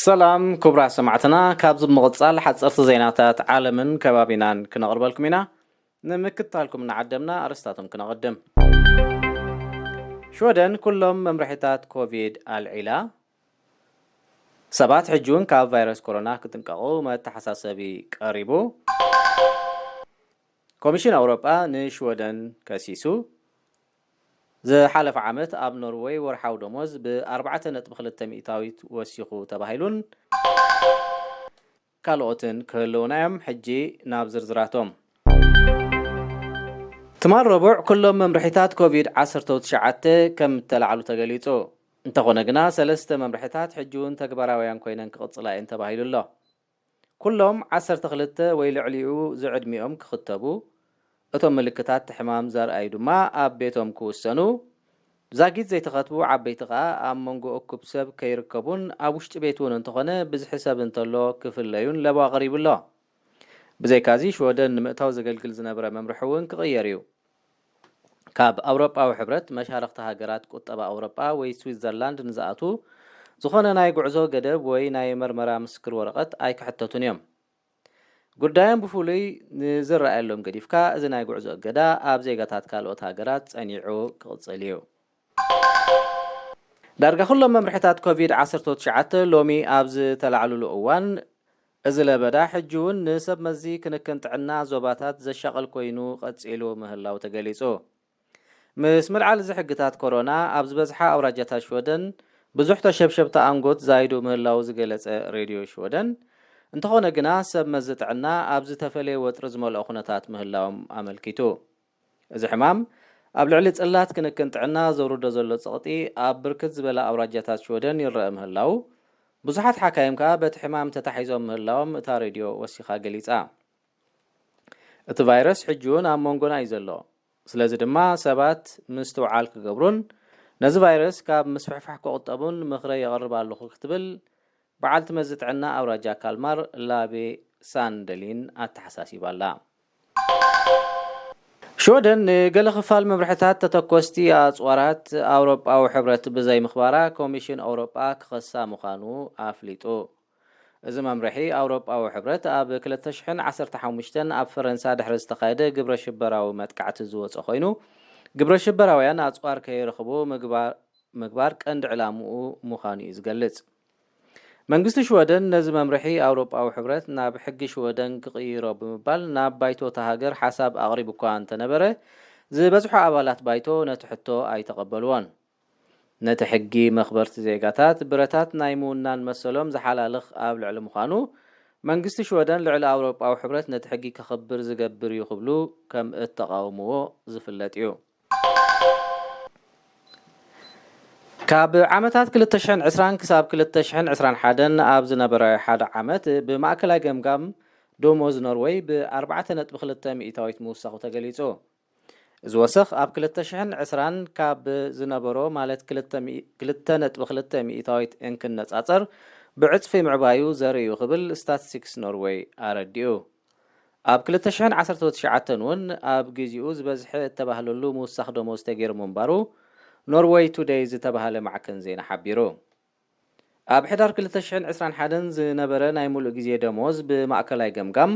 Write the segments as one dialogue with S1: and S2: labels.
S1: ሰላም ክቡራ ሰማዕትና ካብ ዝምቕጻል ሓጸርቲ ዜናታት ዓለምን ከባቢናን ክነቕርበልኩም ኢና ንምክትታልኩም ንዓደምና ኣርስታቶም ክነቐድም ሽወደን ኩሎም መምርሒታት ኮቪድ ኣልዒላ ሰባት ሕጂውን ካብ ቫይረስ ኮሮና ክትንቀቑ መተሓሳሰቢ ቀሪቡ ኮሚሽን ኣውሮጳ ንሽወደን ከሲሱ ዝሓለፈ ዓመት ኣብ ኖርዌይ ወርሓዊ ደሞዝ ብ4.2 ሚእታዊት ወሲኹ ተባሂሉን ካልኦትን ክህልውናዮም ሕጂ ናብ ዝርዝራቶም ትማል ረቡዕ ኩሎም መምርሒታት ኮቪድ-19 ከም ተላዕሉ ተገሊጹ እንተኾነ ግና 3 መምርሒታት ሕጂውን ተግባራውያን ኮይነን ክቕጽላ እየን ተባሂሉ ኣሎ ኩሎም 12 ወይ ልዕሊኡ ዝዕድሚኦም ክኽተቡ እቶም ምልክታት ሕማም ዘርአዩ ድማ ኣብ ቤቶም ክውሰኑ ዛጊት ዘይተኸትቡ ዓበይቲ ኸኣ ኣብ መንጎ እኩብ ሰብ ከይርከቡን ኣብ ውሽጢ ቤት እውን እንተኾነ ብዝሒ ሰብ እንተሎ ክፍለዩን ለባ ቐሪቡ ኣሎ ብዘይካዚ ሽወደን ንምእታው ዘገልግል ዝነበረ መምርሒ እውን ክቕየር እዩ ካብ ኣውሮጳዊ ሕብረት መሻርክቲ ሃገራት ቁጠባ ኣውሮጳ ወይ ስዊትዘርላንድ ንዝኣቱ ዝኾነ ናይ ጉዕዞ ገደብ ወይ ናይ መርመራ ምስክር ወረቐት ኣይክሕተቱን እዮም ጉዳዮም ብፍሉይ ንዝረኣየሎም ገዲፍካ እዚ ናይ ጉዕዞ እገዳ ኣብ ዜጋታት ካልኦት ሃገራት ጸኒዑ ክቕጽል እዩ ዳርጋ ኩሎም መምርሒታት ኮቪድ-19 ሎሚ ኣብ ዝተላዕልሉ እዋን እዚ ለበዳ ሕጂ እውን ንሰብ መዚ ክንክን ጥዕና ዞባታት ዘሻቐል ኮይኑ ቐጺሉ ምህላው ተገሊጹ ምስ ምልዓል ሕግታት ኮሮና ኣብ ዝበዝሓ ኣውራጃታት ሽወደን ብዙሕ ተሸብሸብቲ ኣንጎት ዛይዱ ምህላው ዝገለጸ ሬድዮ ሽወደን እንተኾነ ግና ሰብ መዚ ጥዕና ኣብ ዝተፈለየ ወጥሪ ዝመልኦ ኩነታት ምህላዎም ኣመልኪቱ እዚ ሕማም ኣብ ልዕሊ ጽላት ክንክን ጥዕና ዘውርዶ ዘሎ ጸቕጢ ኣብ ብርክት ዝበለ ኣውራጃታት ሽወደን ይረአ ምህላው ብዙሓት ሓካይም ከዓ በቲ ሕማም ተታሒዞም ምህላዎም እታ ሬድዮ ወሲኻ ገሊጻ እቲ ቫይረስ ሕጂ እውን ኣብ መንጎና እዩ ዘሎ ስለዚ ድማ ሰባት ምስትውዓል ክገብሩን ነዚ ቫይረስ ካብ ምስፍሕፋሕ ክቁጠቡን ምኽረ የቕርብ ኣለኹ ክትብል በዓልቲ መዚ ጥዕና ኣውራጃ ካልማር ላቤ ሳንደሊን ኣተሓሳሲባላ ሽወደን ንገለ ክፋል መምርሒታት ተተኮስቲ ኣጽዋራት ኣውሮጳዊ ሕብረት ብዘይ ምኽባራ ኮሚሽን ኣውሮጳ ክኸሳ ምዃኑ ኣፍሊጡ እዚ መምርሒ ኣውሮጳዊ ሕብረት ኣብ 2015 ኣብ ፈረንሳ ድሕሪ ዝተኻየደ ግብረ ሽበራዊ መጥቃዕቲ ዝወፀ ኮይኑ ግብረ ሽበራውያን ኣጽዋር ከይረኽቡ ምግባር ቀንዲ ዕላምኡ ምዃኑ እዩ ዝገልጽ መንግስቲ ሽወደን ነዚ መምርሒ ኣውሮጳዊ ሕብረት ናብ ሕጊ ሽወደን ክቕይሮ ብምባል ናብ ባይቶታ ሃገር ሓሳብ ኣቕሪቡ እኳ እንተነበረ ዝበዝሑ ኣባላት ባይቶ ነቲ ሕቶ ኣይተቐበልዎን ነቲ ሕጊ መኽበርቲ ዜጋታት ብረታት ናይ ምውናን መሰሎም ዝሓላልኽ ኣብ ልዕሊ ምዃኑ መንግስቲ ሽወደን ልዕሊ ኣውሮጳዊ ሕብረት ነቲ ሕጊ ከኽብር ዝገብር እዩ ክብሉ ከም እተቃውምዎ ዝፍለጥ እዩ ካብ ዓመታት 2020 ክሳብ 2021 ኣብ ዝነበረ ሓደ ዓመት ብማእከላይ ገምጋም ደሞዝ ኖርዌይ ብ4.2 ሚእታዊት ምውሳኹ ተገሊጹ እዚ ወሰኽ ኣብ 2020 ካብ ዝነበሮ ማለት 2.2 ሚእታዊት እንክነጻጸር ብዕጽፊ ምዕባዩ ዘርእዩ ክብል ስታቲስቲክስ ኖርዌይ ኣረዲኡ ኣብ 2019 እውን ኣብ ግዚኡ ዝበዝሐ እተባህለሉ ምውሳኽ ደሞዝ ተገይሩ ምንባሩ ኖርዌይ ቱዴይ ዝተባህለ ማዕከን ዜና ሓቢሩ ኣብ ሕዳር 2021 ዝነበረ ናይ ሙሉእ ግዜ ደሞዝ ብማእከላይ ገምጋም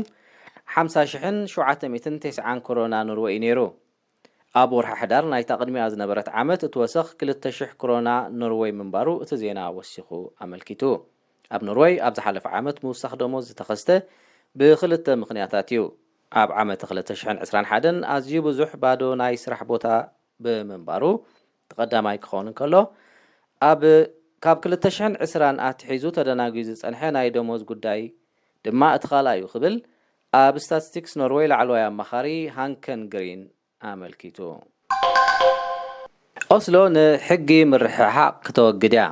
S1: 50,790 ኮሮና ኖርዌይ ነይሩ ኣብ ወርሒ ሕዳር ናይታ ቅድሚኣ ዝነበረት ዓመት እትወሰኽ 2,000 ኮሮና ኖርዌይ ምንባሩ እቲ ዜና ወሲኹ ኣመልኪቱ ኣብ ኖርዌይ ኣብ ዝሓለፈ ዓመት ምውሳኽ ደሞዝ ዝተኸስተ ብክልተ ምኽንያታት እዩ ኣብ ዓመት 2021 ኣዝዩ ብዙሕ ባዶ ናይ ስራሕ ቦታ ብምንባሩ ተቀዳማይ ክኸውን ከሎ ካብ 2020 ኣትሒዙ ተደናጊዩ ዝጸንሐ ናይ ደሞዝ ጉዳይ ድማ እቲ ካልኣይ እዩ ክብል ኣብ ስታቲስቲክስ ኖርዌይ ላዕለዋይ ኣማኻሪ ሃንከን ግሪን ኣመልኪቱ ኦስሎ ንሕጊ ምርሕሓቕ ክትወግድ እያ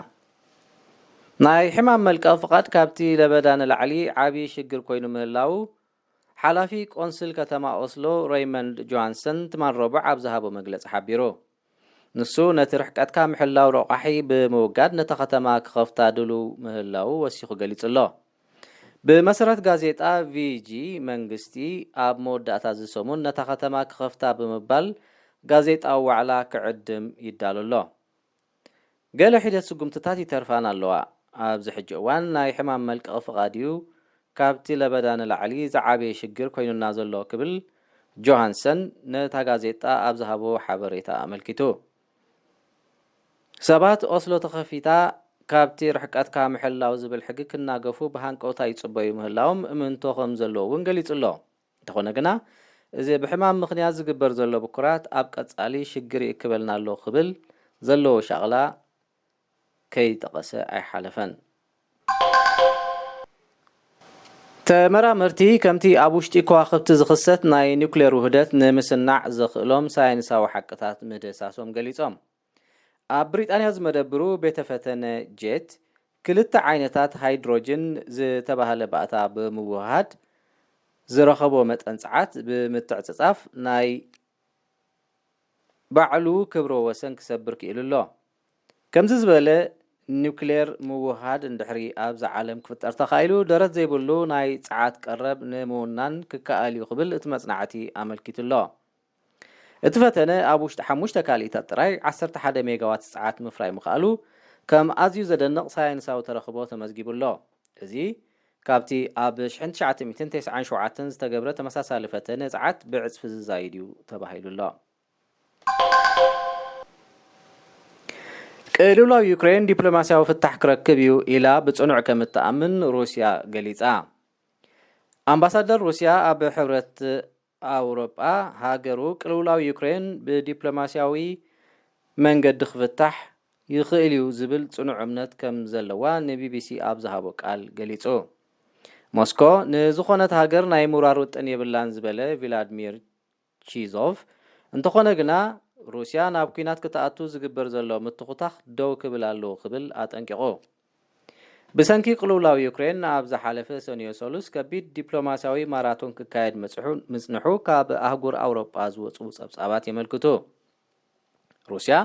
S1: ናይ ሕማም መልቀቕ ፍቓድ ካብቲ ለበዳ ንላዕሊ ዓብዪ ሽግር ኮይኑ ምህላው ሓላፊ ቆንስል ከተማ ኦስሎ ሬይመንድ ጆሃንሰን ትማል ረቡዕ ኣብ ዝሃቦ መግለፂ ሓቢሩ ንሱ ነቲ ርሕቀትካ ምሕላው ረቑሒ ብምውጋድ ነታ ከተማ ክኸፍታ ድልው ምህላው ወሲኹ ገሊጹ ኣሎ ብመሰረት ጋዜጣ ቪጂ መንግስቲ ኣብ መወዳእታ ዝሰሙን ነታ ከተማ ክኸፍታ ብምባል ጋዜጣዊ ዋዕላ ክዕድም ይዳሎ ኣሎ ገለ ሒደት ስጉምትታት ይተርፋን ኣለዋ ኣብዚ ሕጂ እዋን ናይ ሕማም መልቀቂ ፍቓድዩ ካብቲ ለበዳ ንላዕሊ ዝዓበየ ሽግር ኮይኑና ዘሎ ክብል ጆሃንሰን ነታ ጋዜጣ ኣብ ዝሃቦ ሓበሬታ ኣመልኪቱ ሰባት ኦስሎ ተኸፊታ ካብቲ ርሕቀትካ ምሕላው ዝብል ሕጊ ክናገፉ ብሃንቀውታ ይጽበዩ ምህላዎም እምንቶ ከም ዘለዎ እውን ገሊጹ ኣሎ እንተኾነ ግና እዚ ብሕማም ምኽንያት ዝግበር ዘሎ ብኩራት ኣብ ቀጻሊ ሽግር ይክበልና ኣሎ ክብል ዘለዎ ሻቕላ ከይጠቐሰ ኣይሓለፈን ተመራመርቲ ከምቲ ኣብ ውሽጢ ከዋኽብቲ ዝኽሰት ናይ ኒውክሌር ውህደት ንምስናዕ ዘኽእሎም ሳይንሳዊ ሓቅታት ምህደሳሶም ገሊጾም ኣብ ብሪጣንያ ዝመደብሩ ቤተ ፈተነ ጄት ክልተ ዓይነታት ሃይድሮጅን ዝተባህለ ባእታ ብምውሃድ ዝረኸቦ መጠን ፀዓት ብምትዕፅጻፍ ናይ ባዕሉ ክብረ ወሰን ክሰብር ክኢሉ ኣሎ ከምዚ ዝበለ ኒውክሌር ምውሃድ እንድሕሪ ኣብዚ ዓለም ክፍጠር ተኻኢሉ ደረት ዘይብሉ ናይ ፀዓት ቀረብ ንምውናን ክከኣል እዩ ክብል እቲ መጽናዕቲ ኣመልኪቱ ኣሎ እቲ ፈተነ ኣብ ውሽጢ 5 ካልኢታት ጥራይ 11 ሜጋዋት ፀዓት ምፍራይ ምኽኣሉ ከም ኣዝዩ ዘደንቕ ሳይንሳዊ ተረኽቦ ተመዝጊቡ ኣሎ እዚ ካብቲ ኣብ 1997 ዝተገብረ ተመሳሳሊ ፈተነ ፀዓት ብዕፅፊ ዝዛይድ እዩ ተባሂሉ ኣሎ ቅልውላው ዩክሬን ዲፕሎማስያዊ ፍታሕ ክረክብ እዩ ኢላ ብጽኑዕ ከም እትኣምን ሩስያ ገሊጻ ኣምባሳደር ሩስያ ኣብ ሕብረት ኣውሮጳ ሃገሩ ቅልውላው ዩክሬን ብዲፕሎማስያዊ መንገዲ ክፍታሕ ይኽእል እዩ ዝብል ጽኑዕ እምነት ከም ዘለዋ ንቢቢሲ ኣብ ዝሃቦ ቃል ገሊጹ ሞስኮ ንዝኾነት ሃገር ናይ ምውራር ውጥን የብላን ዝበለ ቪላድሚር ቺዞቭ እንተኾነ ግና ሩስያ ናብ ኩናት ክትኣቱ ዝግበር ዘሎ ምትኹታኽ ደው ክብል ኣለዎ ክብል ኣጠንቂቑ ብሰንኪ ቅልውላው ዩክሬን ኣብ ዝሓለፈ ሰንዮ ሰሉስ ከቢድ ዲፕሎማስያዊ ማራቶን ክካየድ ምጽንሑ ካብ ኣህጉር ኣውሮጳ ዝወፁ ጸብጻባት የመልክቱ ሩስያ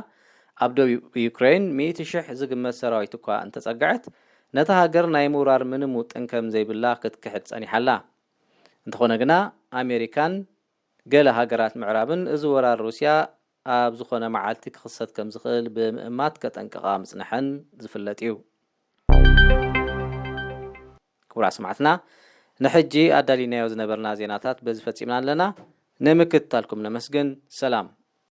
S1: ኣብ ደቡብ ዩክሬን 100,000 ዝግመት ሰራዊት እኳ እንተጸግዐት ነታ ሃገር ናይ ምውራር ምንም ውጥን ከም ዘይብላ ክትክሕድ ጸኒሓላ እንተኾነ ግና ኣሜሪካን ገለ ሃገራት ምዕራብን እዚ ወራር ሩስያ ኣብ ዝኾነ መዓልቲ ክኽሰት ከም ዝኽእል ብምእማት ከጠንቅቓ ምጽንሐን ዝፍለጥ እዩ ክቡራ ሰማዕትና ንሕጂ ኣዳሊናዮ ዝነበርና ዜናታት በዚ ፈጺምና ኣለና ንምክትታልኩም ነመስግን ሰላም